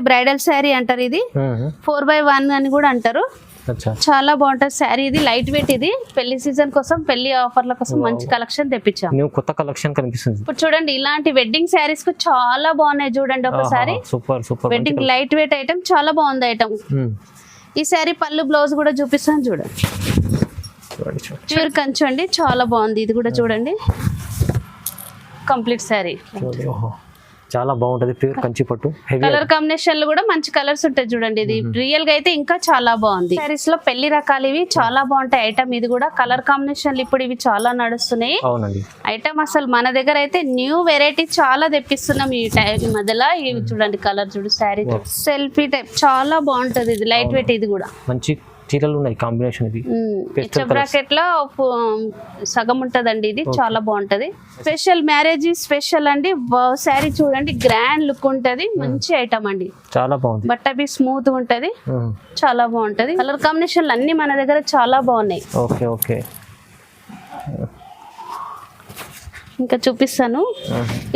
Bridal sari అంటారు ఇది 4x1 అని కూడా అంటారు. చాలా బాగుంటది శారీ. ఇది లైట్ వెయిట్. ఇది పెళ్లి సీజన్ కోసం పెళ్లి ఆఫర్ల కోసం మంచి కలెక్షన్ తెప్పించాం. కొత్త కలెక్షన్ కనిపిస్తుంది. ఇప్పుడు చూడండి ఇలాంటి వెడ్డింగ్ శారీస్ కు చాలా బాగున్నాయి. చూడండి ఒకసారి వెడ్డింగ్ లైట్ వెయిట్ ఐటమ్ చాలా బాగుంది ఐటమ్. ఈ శారీ పళ్ళు బ్లౌజ్ కూడా చూపిస్తాను చూడండి. ప్యూర్ కంచు అండి, చాలా బాగుంది. ఇది కూడా చూడండి కంప్లీట్ శారీ చాలా బాగుంటది. ప్యూర్ కంచి పట్టు. కలర్ కాంబినేషన్లు కూడా మంచి కలర్స్ ఉంటాయి చూడండి. ఇది రియల్ గా అయితే ఇంకా చాలా బాగుంది. శారీస్ లో పెళ్లి రకాలు ఇవి చాలా బాగుంటాయి ఐటమ్. ఇది కూడా కలర్ కాంబినేషన్లు ఇప్పుడు ఇవి చాలా నడుస్తున్నాయి ఐటమ్. అసలు మన దగ్గర అయితే న్యూ వెరైటీ చాలా తెప్పిస్తున్నాం ఈ టైం మధ్యలో. ఇవి చూడండి కలర్ చూడు. శారీ సెల్ఫీ టైప్ చాలా బాగుంటది. ఇది లైట్ వెయిట్. ఇది కూడా మంచి చీరలు ఉన్నాయి కాంబినేషన్. ఇది బ్రాకెట్ లో సగం ఉంటదండి. ఇది చాలా బాగుంటది. స్పెషల్ మ్యారేజ్ స్పెషల్ అండి. శారీ చూడండి గ్రాండ్ లుక్ ఉంటది. మంచి ఐటమ్ అండి, చాలా బాగుంది. బట్ట బి స్మూత్ ఉంటది, చాలా బాగుంటది. కలర్ కాంబినేషన్లు అన్ని మన దగ్గర చాలా బాగున్నాయి. ఓకే ఓకే ఇంకా చూపిస్తాను.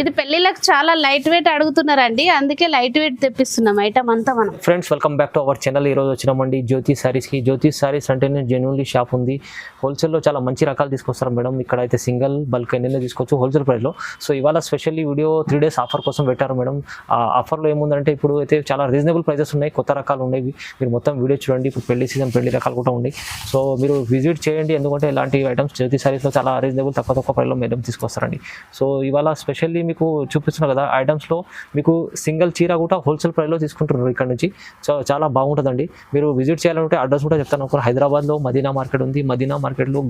ఇది పెళ్లిలకు చాలా లైట్ వెయిట్ అడుగుతున్నారండి, అందుకే లైట్ వెయిట్ తెప్పిస్తున్నాం ఐటమ్ అంతా మనం. Friends welcome back to our channel. ఈ రోజు వచ్చినామండి జ్యోతి సారీస్ కి. జ్యోతి సారీస్ అంటేనే జెన్యున్లీ షాప్ ఉంది. హోల్సేల్ లో చాలా మంచి రకాలు తీసుకొస్తారు మేడం. ఇక్కడ అయితే సింగిల్ బల్క్ ఎన్ని తీసుకోవచ్చు హోల్సేల్ ప్రైస్ లో. సో ఇవాళ స్పెషల్లీ వీడియో 3 days ఆఫర్ కోసం పెట్టారు మేడం. ఆ ఆఫర్ లో ఏముందంటే ఇప్పుడు అయితే చాలా రీజనబుల్ ప్రైజెస్ ఉన్నాయి, కొత్త రకాలు ఉన్నాయి. మీరు మొత్తం వీడియో చూడండి. ఇప్పుడు పెళ్లి సీజన్ పెళ్లి రకాలు కూడా ఉన్నాయి. సో మీరు విజిట్ చేయండి, ఎందుకంటే ఇలాంటి ఐటమ్స్ జ్యోతి సారీస్ లో చాలా రీజనబుల్ తక్కువ ప్రైస్ లో మేడం తీసుకొస్తారండి. సో ఇవాళ స్పెషల్లీ మీకు చూపిస్తున్నా కదా ఐటమ్స్ లో మీకు సింగిల్ చీర కూడా హోల్సేల్ ప్రైస్ లో తీసుకుంటున్నారు ఇక్కడ నుంచి. సో చాలా బాగుంటుందండి. మీరు విజిట్ చేయాలంటే అడ్రస్ కూడా చెప్తాను. హైదరాబాద్ లో మదీనా మార్కెట్ ఉంది. మదీనా మార్కెట్ లో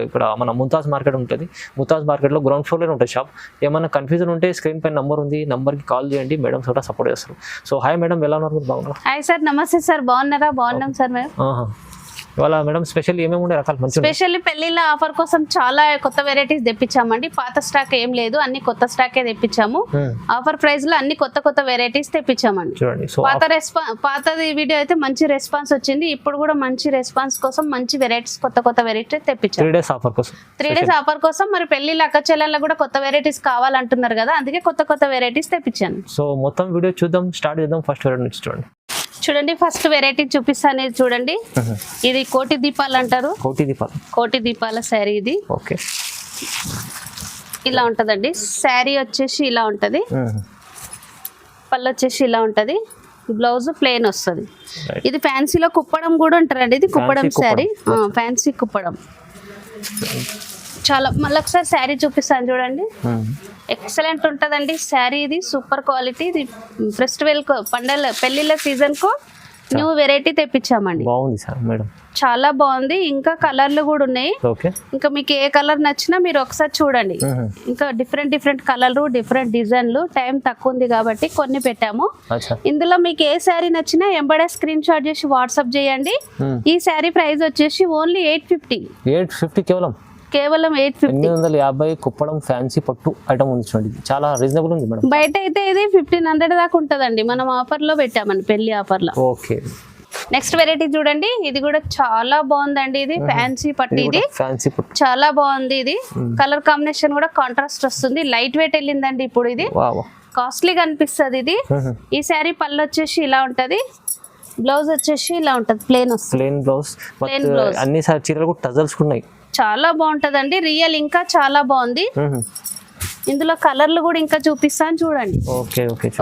ఇక్కడ మన ముంతాజ్ మార్కెట్ ఉంటుంది. ముంతాజ్ మార్కెట్ లో గ్రౌండ్ ఫ్లోర్ లోనే ఉంటుంది షాప్. ఏమైనా కన్ఫ్యూజన్ ఉంటే స్క్రీన్ పైన నంబర్ ఉంది, నంబర్ కి కాల్ చేయండి. మేడం కూడా సపోర్ట్ చేస్తారు. సో హాయ్ మేడం, ఎలా ఉన్నారు? బాగున్నారు? హాయ్ సార్, నమస్తే సార్. బాగున్నారా? బాగున్నాం సార్ మేము. ఇవాళ మేడం స్పెషల్ ఏమేమి ఉండే రకాలు? మంచి స్పెషల్లీ పెళ్లిళ్ళ ఆఫర్ కోసం చాలా కొత్త వెరైటీస్ తెప్పించామండి. పాత స్టాక్ ఏం లేదు, అన్ని కొత్త స్టాకే తెప్పించాము. ఆఫర్ ప్రైస్ లో అన్ని కొత్త వెరైటీస్ తెప్పించామండి. పాతది వీడియో అయితే మంచి రెస్పాన్స్ వచ్చింది. ఇప్పుడు కూడా మంచి రెస్పాన్స్ కోసం మంచి వెరైటీస్ కొత్త వెరైటీస్ తెప్పించాము. 3 days ఆఫర్ కోసం. 3 days ఆఫర్ కోసం. మరి పెళ్లిళ్ళ అక్క చెల్లెళ్ళ కూడా కొత్త వెరైటీస్ కావాలంటున్నారు కదా, అందుకే కొత్త వెరైటీస్ తెప్పించాను. సో మొత్తం వీడియో చూద్దాం, స్టార్ట్ చేద్దాం. ఫస్ట్ వెరైటీ నుంచి చూడండి. చూడండి ఫస్ట్ వెరైటీ చూపిస్తాను. చూడండి ఇది కోటి దీపాలు అంటారు. కోటి దీపాల శారీ ఇది. ఓకే, ఇలా ఉంటదండి శారీ. వచ్చేసి ఇలా ఉంటది, పళ్ళు వచ్చేసి ఇలా ఉంటది, బ్లౌజ్ ప్లెయిన్ వస్తుంది. ఇది ఫ్యాన్సీలో కుప్పడం కూడా అంటారండి. ఇది కుప్పడం శారీ, ఫ్యాన్సీ కుప్పడం. చాలా మళ్ళీ ఒకసారి శారీ చూపిస్తాను చూడండి. ఎక్సలెంట్ ఉంటదండి శారీ. ఇది సూపర్ క్వాలిటీ. ఇది ఫెస్టివల్ పెళ్లిళ్ళ సీజన్ కు న్యూ వెరైటీ తెప్పించామండి. బాగుంది సార్ మేడం, చాలా బాగుంది. ఇంకా కలర్లు కూడా ఉన్నాయి. ఇంకా మీకు ఏ కలర్ నచ్చినా మీరు ఒకసారి చూడండి. ఇంకా డిఫరెంట్ కలర్లు, డిఫరెంట్ డిజైన్లు. టైం తక్కువ ఉంది కాబట్టి కొన్ని పెట్టాము. ఇందులో మీకు ఏ శారీ నచ్చినా ఎంబడే స్క్రీన్ షాట్ చేసి వాట్సాప్ చేయండి. ఈ శారీ ప్రైస్ వచ్చేసి ఓన్లీ 850 కేవలం 850 కుప్పడం ఫ్యాన్సీ పట్టు ఐటమ్ ఉంది చూడండి. చాలా రీజనబుల్ ఉంది మేడం. బయట అయితే ఇది 1500 దాకా ఉంటదండి. మనం ఆఫర్ లో పెట్టామని పెళ్లి ఆఫర్ లో. ఓకే, నెక్స్ట్ వెరైటీ చూడండి. ఇది కూడా చాలా బాగుందండి. ఇది ఫ్యాన్సీ పట్టు. ఇది చాలా బాగుంది. ఇది కలర్ కాంబినేషన్ కూడా కాంట్రాస్ట్ వస్తుంది. లైట్ వెయిట్ వెళ్ళిందండి ఇప్పుడు. ఇది కాస్ట్లీగా అనిపిస్తుంది. ఇది ఈ శారీ పళ్ళు వచ్చేసి ఇలా ఉంటది, బ్లౌజ్ వచ్చేసి ఇలా ఉంటది, ప్లెయిన్ వస్తుంది. Plain blouse. అన్ని చీరలు కూడా టజల్స్ ఉన్నాయి. చాలా బాగుంటదండి రియల్. ఇంకా చాలా బాగుంది. ఇందులో కలర్లు కూడా ఇంకా చూపిస్తాను చూడండి.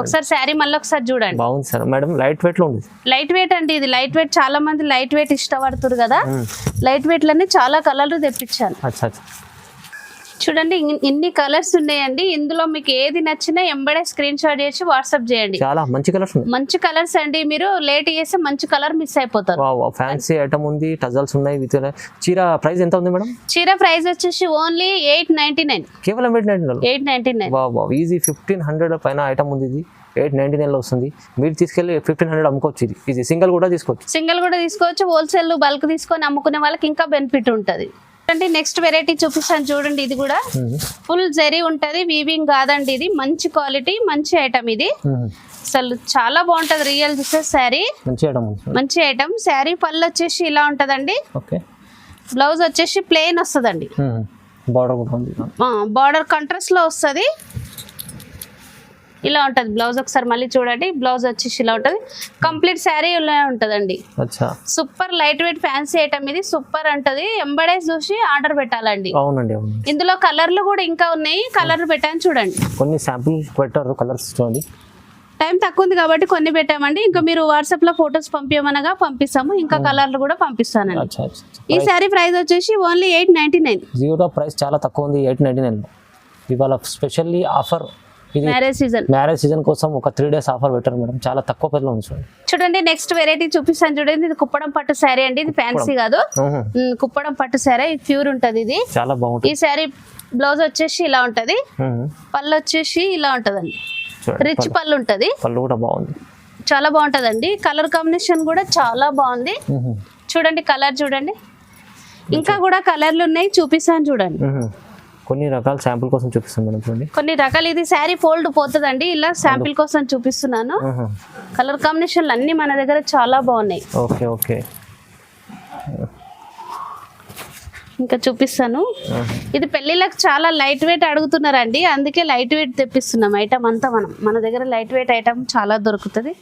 ఒకసారి శారీ మళ్ళీ ఒకసారి చూడండి. బాగుంది సార్ మేడం. లైట్ వెయిట్ లో ఉంది. లైట్ వెయిట్ అండి ఇది. లైట్ వెయిట్ చాలా మంది లైట్ వెయిట్ ఇష్టపడుతున్నారు కదా. లైట్ వెయిట్ లోనే చాలా కలర్లు తెప్పించాను. చూడండి ఇన్ని కలర్స్ ఉన్నాయండి. ఇందులో మీకు ఏది నచ్చినా ఎంబడే స్క్రీన్ షాట్ చేసి వాట్సాప్ చేయండి. చాలా మంచి కలర్స్ అండి. మీరు లేట్ చేస్తే మంచి కలర్ మిస్ అయిపోతారు. ఫ్యాన్సీ ఐటమ్ ఉంది, టజల్స్ ఉన్నాయి. చీర ప్రైస్ ఎంత ఉంది మేడం? చీర ప్రైస్ వచ్చేసి ఓన్లీ 899. కేవలం 899. ఈజీ 1500 పైన ఐటమ్ ఉంది. ఇది 899 లో వస్తుంది. మీరు తీసుకెళ్లి 1500 అమ్ముకోవచ్చు. ఇది సింగిల్ కూడా తీసుకోవచ్చు. హోల్సేల్ బల్క్ తీసుకొని అమ్ముకునే వాళ్ళకి ఇంకా బెనిఫిట్ ఉంటుంది. నెక్స్ట్ వెరైటీ చూపిస్తాను చూడండి. ఇది కూడా ఫుల్ జరీ ఉంటది, వీవింగ్ కాదండి. ఇది మంచి క్వాలిటీ, మంచి ఐటమ్. ఇది అసలు చాలా బాగుంటది. రియల్ శారీ మంచి ఐటమ్. శారీ పళ్ళు వచ్చేసి ఇలా ఉంటదండి, బ్లౌజ్ వచ్చేసి ప్లెయిన్ వస్తుందండి. బార్డర్ కాంట్రాస్ట్ లో వస్తుంది. ఇలా ఉంటది బ్లౌజ్. ఒకసారి మళ్ళీ చూడండి, బ్లౌజ్ వచ్చేసి ఇలా ఉంటది. కంప్లీట్ శారీ ఇలా ఉంటదండి. అచ్చా super light weight fancy item ఇది, సూపర్ అంటది. ఎంబడేస్ చూసి ఆర్డర్ పెట్టాలండి. అవునండి. ఇందులో కలర్లు కూడా ఇంకా ఉన్నాయి, కలర్లు పెట్టాను చూడండి. కొన్ని శాంపుల్ పెట్టారు కలర్స్ చూడండి. టైం తక్కువ ఉంది కాబట్టి కొన్ని పెట్టామండి. ఇంకా మీరు వాట్సాప్ లో ఫొటోస్ పంపించమనగా పంపిస్తాము, ఇంకా కలర్లు కూడా పంపిస్తానండి. అచ్చా ఈ శారీ ప్రైస్ వచ్చేసి ఓన్లీ 899. జీరో ప్రైస్ చాలా తక్కువ ఉంది, 899. ఇవాళ స్పెషల్లీ ఆఫర్, ఇది మ్యారేజ్ సీజన్ కోసం ఒక 3 days ఆఫర్ పెట్టారు మేడం. చాలా తక్కువ ప్రైస్లో ఉంది చూడండి. చూడండి నెక్స్ట్ వెరైటీ చూపిస్తాను చూడండి. ఇది కుప్పడం పట్టు శారీ అండి. ఇది ఫ్యాన్సీ కాదు, కుప్పడం పట్టు శారీ. ఇది ప్యూర్ ఉంటది. ఇది చాలా బాగుంటుంది. ఈ శారీ బ్లౌజ్ వచ్చేసి ఇలా ఉంటది, పళ్ళు వచ్చేసి ఇలా ఉంటదండి. రిచ్ పళ్ళు ఉంటది, పళ్ళు కూడా బాగుంది, చాలా బాగుంటదండి. కలర్ కాంబినేషన్ కూడా చాలా బాగుంది. చూడండి కలర్ చూడండి, ఇంకా కూడా కలర్లు ఉన్నాయి, చూపిస్తాను చూడండి. కొన్ని రకాల శాంపుల్ కోసం చూపిస్తాను మేడం చూడండి. కొన్ని రకాలు, ఇది శారీ ఫోల్డ్ పోతుందండి, ఇలా శాంపిల్ కోసం చూపిస్తున్నాను. కలర్ కాంబినేషన్లు అన్ని మన దగ్గర చాలా బాగున్నాయి. ఓకే ఓకే, ఇంకా చూపిస్తాను. ఇది పెళ్లిళ్ళకి చాలా లైట్ వెయిట్ అడుగుతున్నారండి, అందుకే లైట్ వెయిట్ తెప్పిస్తున్నాం. ఐటమ్ అంతా మన దగ్గర లైట్ వెయిట్ ఐటమ్ చాలా దొరుకుతుంది.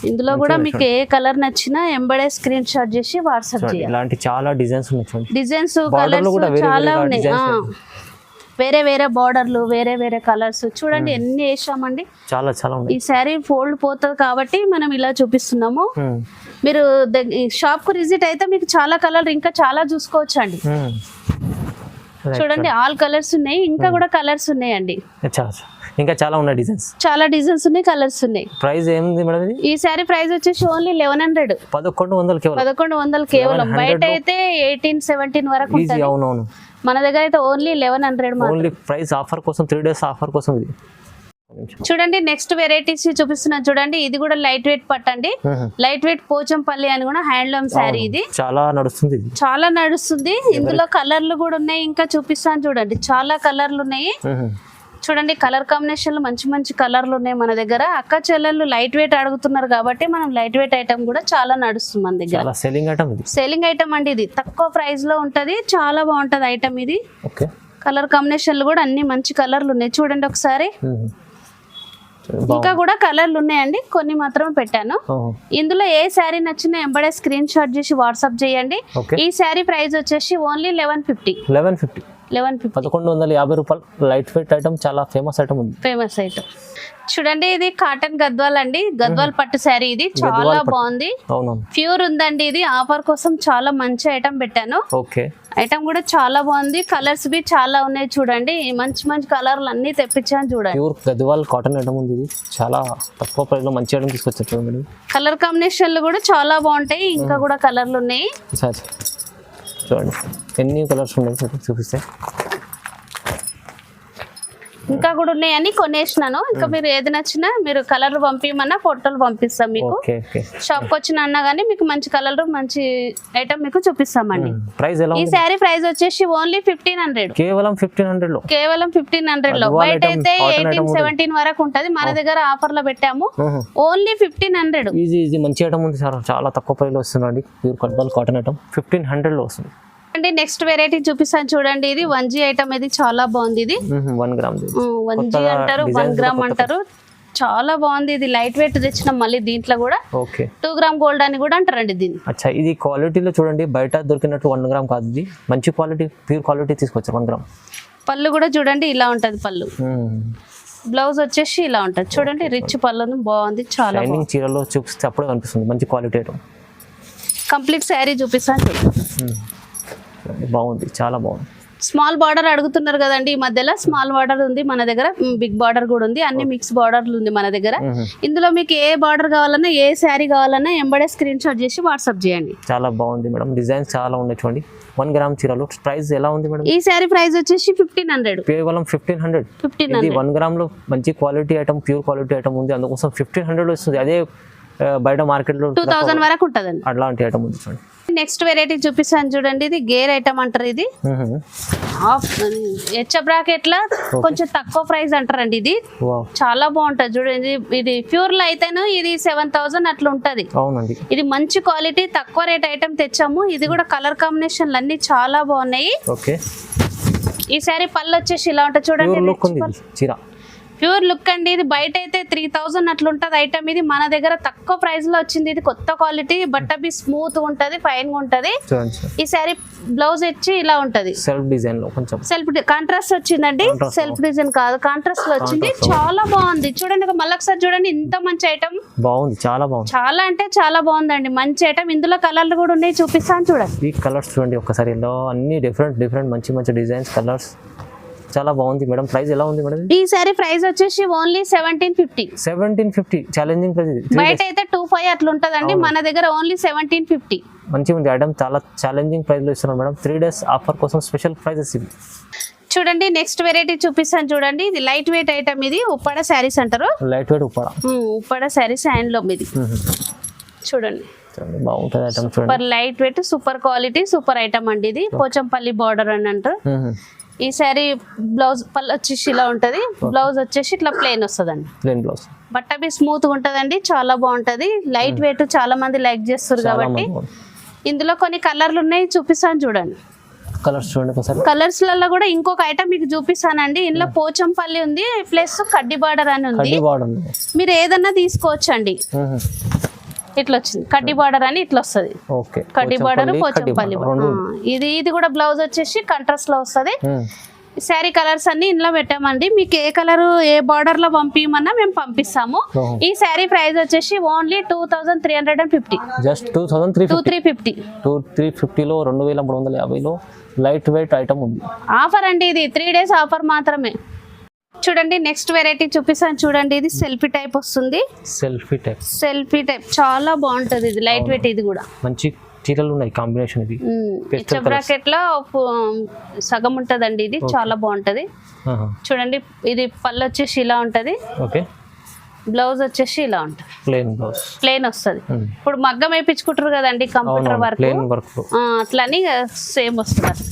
ఇందులో కూడా మీకు ఏ కలర్ నచ్చినా ఎంబడే స్క్రీన్ షాట్ చేసి వాట్సాప్ చేయాలి. ఇలాంటి చాలా డిజైన్స్ ఉన్నాయి, డిజైన్స్ కలర్స్ చాలా ఉన్నాయి. వేరే వేరే బార్డర్లు, వేరే వేరే కలర్స్ చూడండి ఎన్ని వేసామండి. చాలా చాలా ఉన్నాయి. ఈ శారీ ఫోల్డ్ పోతుంది కాబట్టి మనం ఇలా చూపిస్తున్నాము. మీరు షాప్ కు విజిట్ అయితే మీకు చాలా కలర్ ఇంకా చాలా చూసుకోవచ్చు అండి. చూడండి ఆల్ కలర్స్ ఉన్నాయి, ఇంకా కూడా కలర్స్ ఉన్నాయండి. ఇంకా చాలా ఉన్నాయి డిజైన్స్, చాలా డిజైన్స్ ఉన్నాయి, కలర్స్ ఉన్నాయి. ప్రైస్ ఏముంది మేడం ఇది? ఈ శారీ ప్రైస్ వచ్చేసి ఓన్లీ 1100. 1100 కేవలం. బయట అయితే 18-17 వరకు ఉంటుంది. అవునవును, మన దగ్గర అయితే ఓన్లీ 1100. ఓన్లీ ప్రైస్ ఆఫర్ కోసం, 3 days ఆఫర్ కోసం ఇది. చూడండి నెక్స్ట్ వెరైటీస్ చూపిస్తున్నా చూడండి. ఇది కూడా లైట్ వెయిట్ పట్టండి, లైట్ వెయిట్ పోచంపల్లి అని కూడా హ్యాండ్లూమ్ శారీ. ఇది చాలా నడుస్తుంది, చాలా నడుస్తుంది. ఇందులో కలర్లు కూడా ఉన్నాయి, ఇంకా చూపిస్తాను చూడండి. చాలా కలర్లు ఉన్నాయి చూడండి. కలర్ కాంబినేషన్లు మంచి మంచి కలర్లు ఉన్నాయి మన దగ్గర. అక్క చెల్లెళ్ళు లైట్ వెయిట్ అడుగుతున్నారు కాబట్టి మనం లైట్ వెయిట్ ఐటమ్ కూడా చాలా నడుస్తుంది మన దగ్గర. సెల్లింగ్ ఐటమ్ అండి. ఇది తక్కువ ప్రైస్ లో ఉంటది, చాలా బాగుంటది ఐటమ్ ఇది. కలర్ కాంబినేషన్లు కూడా అన్ని మంచి కలర్లు ఉన్నాయి చూడండి ఒకసారి. ఇంకా కూడా కలర్లు ఉన్నాయండి, కొన్ని మాత్రం పెట్టాను. ఇందులో ఏ శారీ నచ్చినా ఎంబడే స్క్రీన్ షాట్ చేసి వాట్సాప్ చేయండి. ఈ శారీ ప్రైస్ వచ్చేసి ఓన్లీ 1150. 1150 రూపాయలు. లైట్ వెయిట్ ఐటమ్, చాలా ఫేమస్ ఐటమ్ ఉంది. ఫేమస్ ఐటమ్ చూడండి. ఇది కాటన్ గద్వాల్ అండి, గద్వాల్ పట్టు శారీ. ఇది చాలా బాగుంది, ప్యూర్ ఉందండి. ఇది ఆఫర్ కోసం చాలా మంచి ఐటమ్ పెట్టాను. ఐటమ్ కూడా చాలా బాగుంది, కలర్స్ బి చాలా ఉన్నాయి చూడండి. మంచి మంచి కలర్లు అన్ని తెప్పించాను చూడండి. ప్యూర్ గద్వాల్ కాటన్ ఐటమ్ ఉంది. ఇది చాలా తక్కువ ప్రైస్ లో మంచి ఐటమ్ తీసుకొచ్చారు. కలర్ కాంబినేషన్లు కూడా చాలా బాగుంటాయి, ఇంకా కూడా కలర్లు ఉన్నాయి చూడండి. ఎన్ని కలర్స్ ఉన్నాయి చూపిస్తే. ఇంకా కూడా ఉన్నాయని కొనేసినాను. ఇంకా మీరు ఏది నచ్చినా మీరు కలర్ పంపించమన్నా ఫోటోలు పంపిస్తాం మీకు. షాప్ కి వచ్చిన అన్నా గానీ మీకు మంచి కలర్ మంచి ఐటమ్ మీకు చూపిస్తామండి. ఈ శారీ ప్రైస్ వచ్చేసి ఓన్లీ 1500. కేవలం 1500 లో. బయట అయితే 18-17 వరకు ఉంటది, మన దగ్గర ఆఫర్ లో పెట్టాము ఓన్లీ 1500. ఈజీ మంచి ఐటమ్ ఉంది సార్, చాలా తక్కువ ప్రైస్ లో వస్తుందండి. ప్యూర్ గద్వాల్ కాటన్ ఐటమ్ 1500 లో వస్తుంది. నెక్స్ట్ వెరైటీ చూపిస్తాను చూడండి. ఇది 1G ఐటమ్. ఇది చాలా బాగుంది. ఇది 1 గ్రామ్ 1G అంటారు, 1 గ్రామ్ అంటారు. చాలా బాగుంది. ఇది లైట్ వెయిట్ తెచ్చిన మళ్ళీ దీంట్లో కూడా 2 గ్రామ్ గోల్డ్ అని కూడా అంటారండి దీన్ని. అచ్చా, ఇది క్వాలిటీలో చూడండి, బయట దొరికినట్టు 1 గ్రామ్ కాదు, ఇది మంచి క్వాలిటీ, ప్యూర్ క్వాలిటీ తీసుకొచ్చారు 1 గ్రామ్. పళ్ళు కూడా చూడండి ఇలా ఉంటది పళ్ళు. బ్లౌజ్ వచ్చేసి ఇలా ఉంటది చూడండి, రిచ్ పళ్ళు బాగుంది. చాలా చీరలో చూపిస్తే అప్పుడే కనిపిస్తుంది మంచి క్వాలిటీ ఐటమ్. కంప్లీట్ శారీ చూపిస్తాను చూడండి. బాగుంది, చాలా బాగుంది. స్మాల్ బార్డర్ అడుగుతున్నారు కదండి, ఈ మధ్యలో స్మాల్ బార్డర్ ఉంది మన దగ్గర, బిగ్ బార్డర్ కూడా ఉంది, అన్ని మిక్స్ బార్డర్లు ఉంది మన దగ్గర. ఇందులో మీకు ఏ బార్డర్ కావాలన్నా, ఏ శారీ కావాలన్నా ఎంబడే స్క్రీన్ షాట్ చేసి వాట్సాప్ చేయండి. చాలా బాగుంది మేడం, డిజైన్స్ చాలా ఉన్నాయి చూడండి. 1 గ్రామ్ చీరలు ప్రైస్ ఎలా ఉంది మేడం? ఈ శారీ ప్రైస్ వచ్చేసి 1500. కేవలం 1500. ఇది 1 గ్రామ్ లో మంచి quality item, pure quality item ఉంది, అందుకోసం 1500 వస్తుంది. అదే బయట మార్కెట్ లో 2000 వరకు ఉంటదండి. అట్లాంటి ఐటమ్ ఉంది చూడండి. నెక్స్ట్ వెరైటీ చూపిస్తాను చూడండి. ఇది గేర్ ఐటమ్ అంటారు. ఇది హెచ్ బ్రాకెట్ లా కొంచెం తక్కువ ప్రైస్ అంటారండి. ఇది చాలా బాగుంటది చూడండి. ఇది ప్యూర్ లో అయితేను ఇది 7000 అట్లా ఉంటది. ఇది మంచి క్వాలిటీ తక్కువ రేట్ ఐటమ్ తెచ్చాము. ఇది కూడా కలర్ కాంబినేషన్లు అన్ని చాలా బాగున్నాయి. ఈ సారీ పళ్ళు వచ్చేసి ఇలా ఉంటుంది చూడండి. ప్యూర్ లుక్ అండి. ఇది బయట అయితే 3000 అట్లుంటది ఐటమ్. ఇది మన దగ్గర తక్కువ ప్రైస్ లో వచ్చింది. ఇది కొత్త క్వాలిటీ, బట్ట బి స్మూత్ ఉంటది, ఫైన్ గా ఉంటది. ఈ సారీ బ్లౌజ్ వచ్చి ఇలా ఉంటది, సెల్ఫ్ డిజైన్ లో కొంచెం సెల్ఫ్ కాంట్రాస్ట్ వచ్చిందండి. సెల్ఫ్ డిజైన్ కాదు, కాంట్రాస్ట్ లో వచ్చింది. చాలా బాగుంది చూడండి. మళ్ళీ ఒకసారి చూడండి, ఇంత మంచి ఐటమ్ బాగుంది, చాలా బాగుంది, చాలా అంటే చాలా బాగుందండి. మంచి ఐటమ్. ఇందులో కలర్లు కూడా ఉన్నాయి, చూపిస్తాను చూడండి. ఈ కలర్స్ చూడండి ఒకసారి. ఇందులో అన్ని డిఫరెంట్ మంచి డిజైన్స్, కలర్స్ చాలా బాగుంది మేడం. ప్రైస్ ఎలా ఉంది మేడం? ఈ సారీ ప్రైస్ వచ్చేసి ఓన్లీ 1750. 1750 challenging price. బయట అయితే 25 అట్లా ఉంటదండి, మన దగ్గర ఓన్లీ 1750. మంచిగా ఉంది ఐటమ్, చాలా ఛాలెంజింగ్ ప్రైస్ లో ఇస్తున్నారు మేడం. 3 days ఆఫర్ కోసం స్పెషల్ ప్రైజెస్ ఇవి. చూడండి నెక్స్ట్ వెరైటీ చూపిస్తాను చూడండి. ఇది లైట్ వెయిట్ ఐటమ్. ఇది ఉప్పాడ శారీస్ అంటారు. Light weight Uppada, Uppada saris hand లో ఇది చూడండి. బాగుంటుంది ఐటమ్ చూడండి. Super light weight, super quality, super item అండి. ఇది పోచంపల్లి బార్డర్ అని అంటారు. ఈ సారీ బ్లౌజ్ పళ్ళు వచ్చేసి ఇలా ఉంటది, బ్లౌజ్ వచ్చేసి ఇట్లా ప్లెయిన్ వస్తుందండి. Plain blouse. బట్ట బి స్మూత్ గా ఉంటదండి, చాలా బాగుంటది. లైట్ వెయిట్ చాలా మంది లైక్ చేస్తారు కాబట్టి. ఇందులో కొన్ని కలర్లు ఉన్నాయి, చూపిస్తాను చూడండి. కలర్స్ చూడండి ఒకసారి. కలర్స్ లలో కూడా ఇంకొక ఐటమ్ మీకు చూపిస్తానండి. ఇందులో పోచంపల్లి ఉంది, ప్లస్ కడ్డీ బార్డర్ అని ఉంది. మీరు ఏదన్నా తీసుకోవచ్చు అండి. ఇట్లా వచ్చింది కడ్డీ బార్డర్ అని, ఇట్లా వస్తుంది. కడ్డీ బార్డర్, పోచంపల్లి. ఇది కూడా బ్లౌజ్ వచ్చేసి కాంట్రాస్ట్ లో వస్తుంది. శారీ కలర్స్ అన్ని ఇందులో పెట్టామండి. మీకు ఏ కలర్ ఏ బార్డర్ లో పంపించమన్నా మేము పంపిస్తాము. ఈ శారీ ప్రైస్ వచ్చేసి ఓన్లీ 2350. జస్ట్ 2350. 2350 లో 2350 లో లైట్ వెయిట్ ఐటమ్ ఉంది. ఆఫర్ అండి, ఇది 3 days ఆఫర్ మాత్రమే. చూడండి నెక్స్ట్ వెరైటీ చూపిస్తాను చూడండి. ఇది సెల్ఫీ టైప్ వస్తుంది. సెల్ఫీ టైప్ చాలా బాగుంటది. ఇది లైట్ వెయిట్. ఇది కూడా మంచి చీరలు ఉన్నాయి కాంబినేషన్. ఇది బ్రాకెట్ లో సగం ఉంటదండి. ఇది చాలా బాగుంటది చూడండి. ఇది పళ్ళు వచ్చేసి ఇలా ఉంటది. బ్లౌజ్ వచ్చేసి ఇలా ఉంటుంది, ప్లెయిన్ వస్తుంది. ఇప్పుడు మగ్గం వేయించుకుంటారు కదండి కంప్యూటర్ వర్క్, అట్లని సేమ్ వస్తుంది.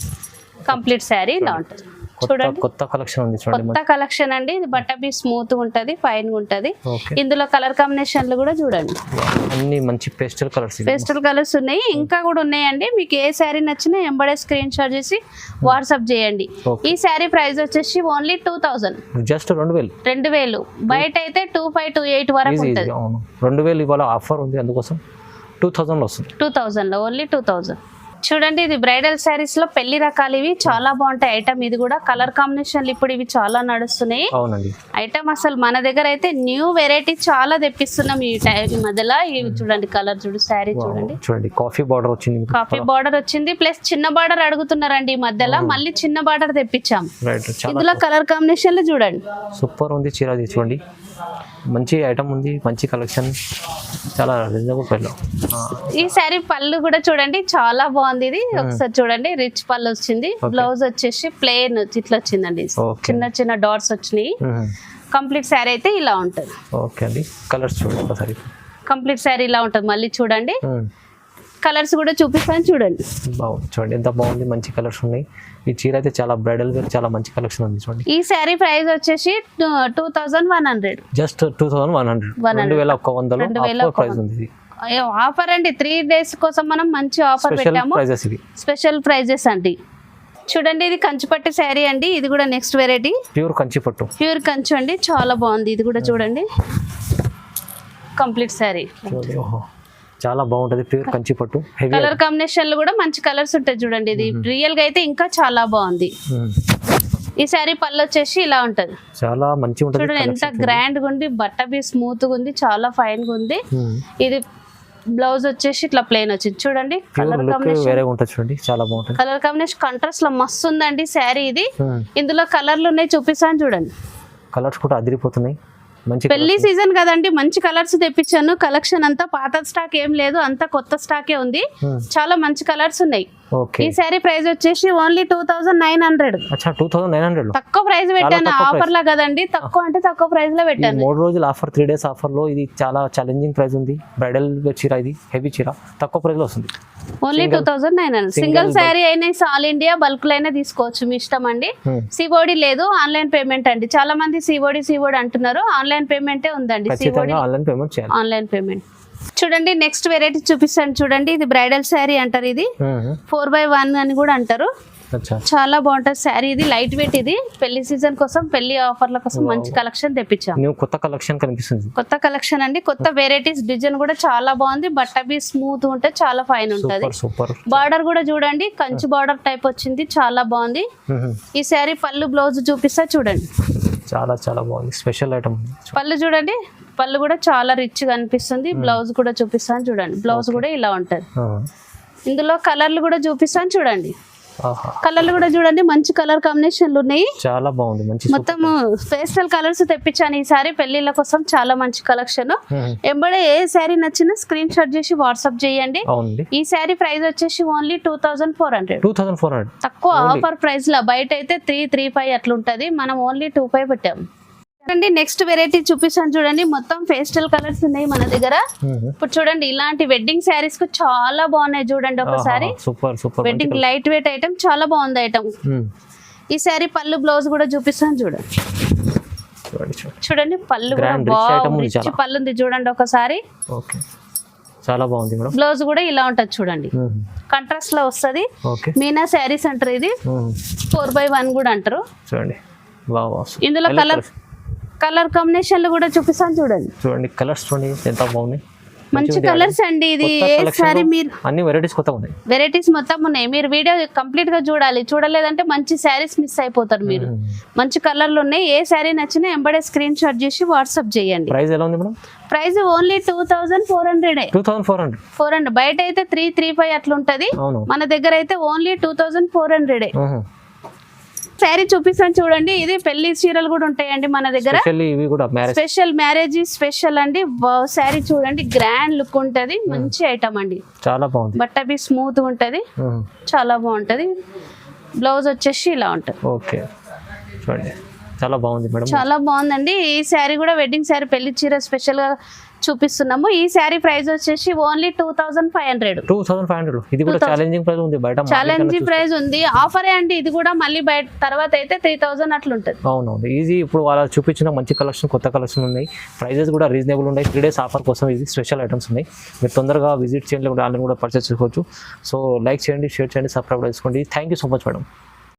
కంప్లీట్ శారీ ఇలా ఉంటుంది చూడండి. కొత్త కలెక్షన్ ఉంది చూడండి. కొత్త కలెక్షన్ అండి. ఇది బట్ట బి స్మూత్ ఉంటది, ఫైన్ గా ఉంటది. ఇందులో కలర్ కాంబినేషన్లు కూడా చూడండి, అన్ని మంచి పేస్టల్ కలర్స్ ఉన్నాయి. ఇంకా కూడా ఉన్నాయండి. మీకు ఏ శారీ నచ్చినా ఎంబడే స్క్రీన్ షాట్ చేసి వాట్సాప్ చేయండి. ఈ శారీ ప్రైస్ వచ్చేసి ఓన్లీ 2000. జస్ట్ 2000. బయట అయితే 2528 వరకు ఉంటుంది. 2000 ఇవాళ ఆఫర్ ఉంది, అందుకోసం 2000 లో వస్తుంది. 2000 లో ఓన్లీ 2000. చూడండి ఇది బ్రైడల్ శారీస్ లో పెళ్లి రకాలు. ఇవి చాలా బాగుంటాయి ఐటమ్. ఇది కూడా కలర్ కాంబినేషన్లు ఇప్పుడు ఇవి చాలా నడుస్తున్నాయి ఐటమ్. అసలు మన దగ్గర అయితే న్యూ వెరైటీ చాలా తెప్పిస్తున్నాం ఈ మధ్యలో. ఇవి చూడండి కలర్ చూడు, శారీ చూడండి. కాఫీ బార్డర్ వచ్చింది, ప్లస్ చిన్న బార్డర్ అడుగుతున్నారండి ఈ మధ్యలో. మళ్ళీ చిన్న బార్డర్ తెప్పించాం. ఇందులో కలర్ కాంబినేషన్లు చూడండి, సూపర్ ఉంది చీర. చూడండి మంచి ఐటమ్ ఉంది, మంచి కలెక్షన్, చాలా రీజనబుల్ ప్రైస్ లో. ఈ శారీ పళ్ళు కూడా చూడండి చాలా బాగుంది. ఇది ఒకసారి చూడండి, రిచ్ పళ్ళు వచ్చింది. బ్లౌజ్ వచ్చేసి ప్లెయిన్ ఇట్లా వచ్చిందండి, చిన్న చిన్న డాట్స్ వచ్చినాయి. కంప్లీట్ శారీ అయితే ఇలా ఉంటుంది. ఓకే అండి. కలర్స్ చూడండి ఒకసారి. కంప్లీట్ శారీ ఇలా ఉంటుంది. మళ్ళీ చూడండి కలర్స్ కూడా చూపిస్తాను చూడండి. బాగుంది చూడండి, ఎంత బాగుంది, మంచి కలర్స్ ఉన్నాయి. ఈ చీర అయితే చాలా బ్రైడల్ వేర్, చాలా మంచి కలెక్షన్ ఉంది చూడండి. ఈ శారీ ప్రైస్ వచ్చేసి 2100. జస్ట్ 2100. 2100 ప్రైస్ ఉంది. ఆఫర్ అండి, 3 days కోసం మనం మంచి ఆఫర్ పెట్టాము. స్పెషల్ ప్రైజెస్ అండి. చూడండి ఇది కంచిపట్టు శారీ అండి. ఇది కూడా నెక్స్ట్ వెరైటీ, ప్యూర్ కంచి అండి. చాలా బాగుంది. ఇది కూడా చూడండి కంప్లీట్ శారీ చాలా బాగుంటది, ప్యూర్ కంచి పట్టు. కలర్ కాంబినేషన్లు కూడా మంచి కలర్స్ ఉంటాయి చూడండి. ఇది రియల్ గా అయితే ఇంకా చాలా బాగుంది. ఈ శారీ పళ్ళు వచ్చేసి ఇలా ఉంటది, చాలా మంచి ఉంటది. చూడండి ఎంత గ్రాండ్ గా ఉంది. బట్ట బి స్మూత్ గా ఉంది, చాలా ఫైన్ గా ఉంది. ఇది బ్లౌజ్ వచ్చేసి ఇట్లా ప్లెయిన్ వచ్చింది చూడండి. కలర్ కాంబినేషన్ వేరే ఉంటది చూడండి, చాలా బాగుంటది. కలర్ కాంబినేషన్ కాంట్రాస్ట్ లో మస్తు ఉందండి శారీ. ఇది ఇందులో కలర్లు ఉన్నాయి, చూపిస్తాను చూడండి. కలర్స్ కూడా అదిరిపోతున్నాయి. పెళ్లి సీజన్ కదండి, మంచి కలర్స్ తెప్పించాను. కలెక్షన్ అంతా పాత స్టాక్ ఏం లేదు, అంతా కొత్త స్టాకే ఉంది. చాలా మంచి కలర్స్ ఉన్నాయి. ఈ శారీ ప్రైస్ వచ్చేసి ఓన్లీ 2900. తక్కువ ప్రైస్ పెట్టాను, ఆఫర్ లా కదండి. తక్కువ అంటే తక్కువ ప్రైస్ లో పెట్టాను. 3 రోజులు ఆఫర్, 3 days ఆఫర్ లో. ఇది చాలా ఛాలెంజింగ్ ప్రైస్ ఉంది. బ్రైడల్ చీర, ఇది హెవీ చీర, తక్కువ ప్రైస్ లో వస్తుంది. ఓన్లీ 2900. సింగిల్ శారీ అయినా ఆల్ ఇండియా బల్క్ లో అయినా తీసుకోవచ్చు, మీ ఇష్టం అండి. సిఓడి లేదు, ఆన్లైన్ పేమెంట్ అండి. చాలా మంది సిఓడి అంటున్నారు, ఆన్లైన్ పేమెంటే ఉందండి. Online payment. చూడండి నెక్స్ట్ వెరైటీ చూపిస్తాను చూడండి. ఇది బ్రైడల్ శారీ అంటారు. ఇది 4x1 అని కూడా అంటారు. అచ్చా చాలా బాగుంటది శారీ. ఇది లైట్ వెయిట్, ఇది పెళ్లి సీజన్ కోసం, పెళ్లి ఆఫర్ల కోసం మంచి కలెక్షన్ తెప్పించాం. న్యూ కొత్త కలెక్షన్ కనిపిస్తుంది. కొత్త కలెక్షన్ అండి, కొత్త వెరైటీస్. డిజైన్ కూడా చాలా బాగుంది. బట్ట బి స్మూత్ ఉంటే చాలా ఫైన్ ఉంటది. సూపర్. బార్డర్ కూడా చూడండి, కంచి బార్డర్ టైప్ వచ్చింది, చాలా బాగుంది. ఈ శారీ పళ్ళు బ్లౌజ్ చూపిస్తా చూడండి. చాలా చాలా బాగుంది, స్పెషల్ ఐటమ్. పళ్ళు చూడండి, పళ్ళు కూడా చాలా రిచ్ గా అనిపిస్తుంది. బ్లౌజ్ కూడా చూపిస్తాను చూడండి. బ్లౌజ్ కూడా ఇలా ఉంటది. ఇందులో కలర్లు కూడా చూపిస్తాను చూడండి. కలర్లు కూడా చూడండి, మంచి కలర్ కాంబినేషన్లు ఉన్నాయి. చాలా బాగుంది, మంచి మొత్తం పేస్టల్ కలర్స్ తెప్పించాను ఈసారి పెళ్లిళ్ళ కోసం. చాలా మంచి కలెక్షన్. ఎంబడే ఏ శారీ నచ్చినా స్క్రీన్ షాట్ చేసి వాట్సాప్ చేయండి. అవునండి. ఈ శారీ ప్రైస్ వచ్చేసి ఓన్లీ 2400. 2400 తక్కువ ఆఫర్ ప్రైస్ లా. బయట అయితే 335 అట్లుంటది, మనం ఓన్లీ 25 పెట్టాము. చూడండి నెక్స్ట్ వెరైటీ చూపిస్తాను చూడండి. మొత్తం పేస్టల్ కలర్స్ ఉన్నాయి మన దగ్గర. ఇప్పుడు చూడండి, ఇలాంటి వెడ్డింగ్ శారీస్ కు చాలా బాగున్నాయి చూడండి. ఒకసారి super super wedding light weight item, చాలా బాగుంది ఐటమ్. ఈ శారీ పళ్ళు బ్లౌజ్ కూడా చూపిస్తాను చూడండి. చూడండి పళ్ళు కూడా రిచ్ పళ్ళు ఉంది చూడండి ఒకసారి. ఓకే, చాలా బాగుంది మేడం. బ్లౌజ్ కూడా ఇలా ఉంటది చూడండి, కాంట్రాస్ట్ లో వస్తది. మీనా శారీస్ అంటారు, ఇది 4x1 కూడా అంటారు చూడండి. ఇందులో కలర్ కాంబినేషన్లు కూడా చూపిస్తాను చూడండి. చూడండి కలర్స్ చూడండి ఎంత బాగున్నాయి, మంచి కలర్స్ అండి. ఇది ఏ సారీ మీరు అన్ని వెరైటీస్ కొత్త ఉన్నాయి, వెరైటీస్ మొత్తం ఉన్నాయి. మీరు వీడియో కంప్లీట్ గా చూడాలి, చూడలేదంటే మంచి శారీస్ మిస్ అయిపోతారు మీరు. మంచి కలర్లు ఉన్నాయి. ఏ శారీ నచ్చినా ఎంబడే స్క్రీన్ షాట్ చేసి వాట్సాప్ చేయండి. ప్రైస్ ఎలా ఉంది మేడం? Price only 2400. 2400. బయట అయితే 335 అట్లా ఉంటది, మన దగ్గర అయితే ఓన్లీ 2400. శారీ చూపిస్తాను చూడండి. ఇది పెళ్లి చీరలు కూడా ఉంటాయండి మన దగ్గర. స్పెషల్ మ్యారేజ్ స్పెషల్ అండి. శారీ చూడండి, గ్రాండ్ లుక్ ఉంటది, మంచి ఐటమ్ అండి. చాలా బాగుంది. బట్ట బి స్మూత్ ఉంటది, చాలా బాగుంటది. బ్లౌజ్ వచ్చేసి ఇలా ఉంటది. ఓకే చూడండి, చాలా బాగుంది మేడం. చాలా బాగుందండి. ఈ శారీ కూడా వెడ్డింగ్ శారీ, పెళ్లి చీర స్పెషల్ గా చూపిస్తున్నాము. ఈ శారీ ప్రైస్ వచ్చేసి ఓన్లీ 2500. ఇది కూడా ఛాలెంజింగ్ ప్రైస్ ఉంది, బయట ఛాలెంజింగ్ ప్రైస్ ఉంది. ఆఫరే అండి ఇది కూడా. మళ్ళీ బయట తర్వాత అయితే 3000 అట్లుంటది. అవునవును, ఈజీ. ఇప్పుడు వాళ్ళ చూపించిన మంచి కలెక్షన్, కొత్త కలెక్షన్ ఉన్నాయి. ప్రైజెస్ కూడా రీజనబుల్ ఉన్నాయి. 3 days ఆఫర్ కోసం ఇది స్పెషల్ ఐటమ్స్ ఉన్నాయి. మీరు తొందరగా విజిట్ చేయండి, ఆన్లైన్ కూడా పర్చేస్ చేసుకోవచ్చు. సో లైక్ చేయండి, షేర్ చేయండి, సబ్స్క్రైబ్ చేసుకోండి. Thank you so much madam.